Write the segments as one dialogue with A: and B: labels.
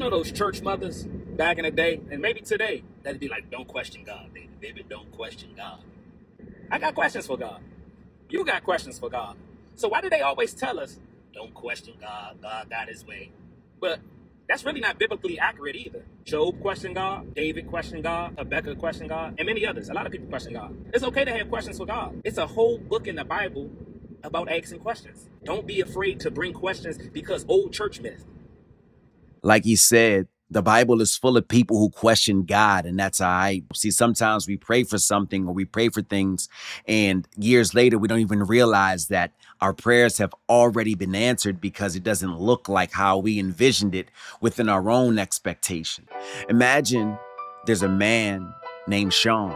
A: know those church mothers back in the day, and maybe today, that'd be like, don't question God, baby. Baby, don't question God. I got questions for God. You got questions for God. So why do they always tell us, don't question God, God got his way? But that's really not biblically accurate either. Job questioned God, David questioned God, Habakkuk questioned God, and many others. A lot of people question God. It's okay to have questions for God. It's a whole book in the Bible about asking questions. Don't be afraid to bring questions because old church myth.
B: Like he said, the Bible is full of people who question God, and that's all right. See, sometimes we pray for something or we pray for things, and years later, we don't even realize that our prayers have already been answered because it doesn't look like how we envisioned it within our own expectation. Imagine there's a man named Sean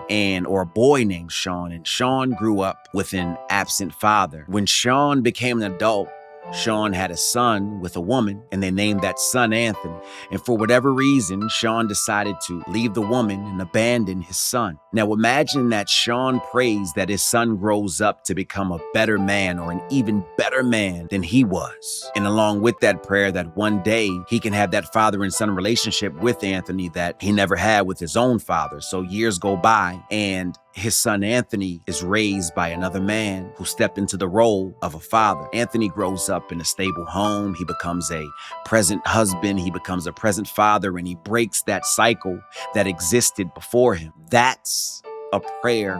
B: or a boy named Sean, and Sean grew up with an absent father. When Sean became an adult, Sean had a son with a woman, and they named that son Anthony. And for whatever reason, Sean decided to leave the woman and abandon his son. Now imagine that Sean prays that his son grows up to become a better man or an even better man than he was. And along with that prayer, that one day he can have that father and son relationship with Anthony that he never had with his own father. So years go by, and his son Anthony is raised by another man who stepped into the role of a father. Anthony grows up in a stable home. He becomes a present husband. He becomes a present father, and he breaks that cycle that existed before him. That's a prayer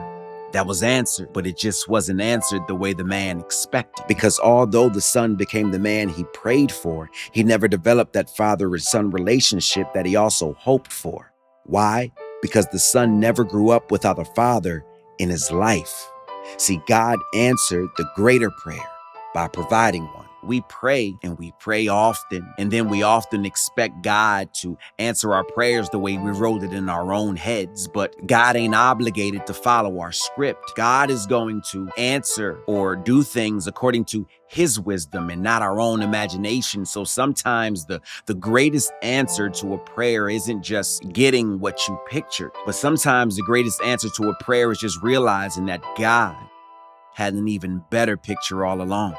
B: that was answered, but it just wasn't answered the way the man expected. Because although the son became the man he prayed for, he never developed that father and son relationship that he also hoped for. Why? Because the son never grew up without a father in his life. See, God answered the greater prayer by providing one. We pray, and we pray often, and then we often expect God to answer our prayers the way we wrote it in our own heads, but God ain't obligated to follow our script. God is going to answer or do things according to his wisdom and not our own imagination. So sometimes the greatest answer to a prayer isn't just getting what you pictured, but sometimes the greatest answer to a prayer is just realizing that God had an even better picture all along.